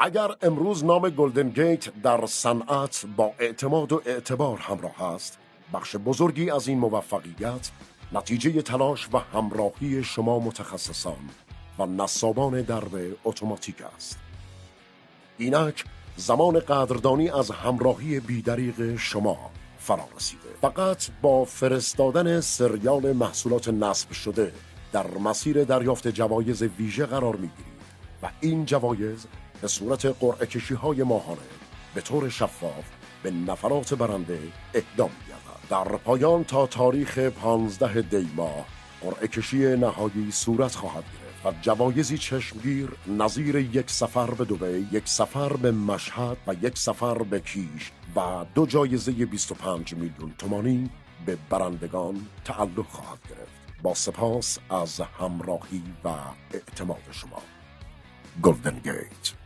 اگر امروز نام گلدن گیت در صنعت با اعتماد و اعتبار همراه است، بخش بزرگی از این موفقیت نتیجه تلاش و همراهی شما متخصصان و نصابان درب اتوماتیک است. اینک زمان قدردانی از همراهی بیدریغ شما فرا رسیده. فقط با فرستادن سریال محصولات نصب شده در مسیر دریافت جوایز ویژه قرار می‌گیرید و این جوایز به صورت قرعه کشی‌های ماهانه به طور شفاف به نفرات برنده اهدا می‌گردد. در پایان تا تاریخ 15 دی ماه قرعه کشی نهایی صورت خواهد گرفت و جوایزی چشمگیر نظیر یک سفر به دبی، یک سفر به مشهد و یک سفر به کیش و 2 جایزه 25 میلیون تومانی به برندگان تعلق خواهد گرفت. با سپاس از همراهی و اعتماد شما. گلدن گیت.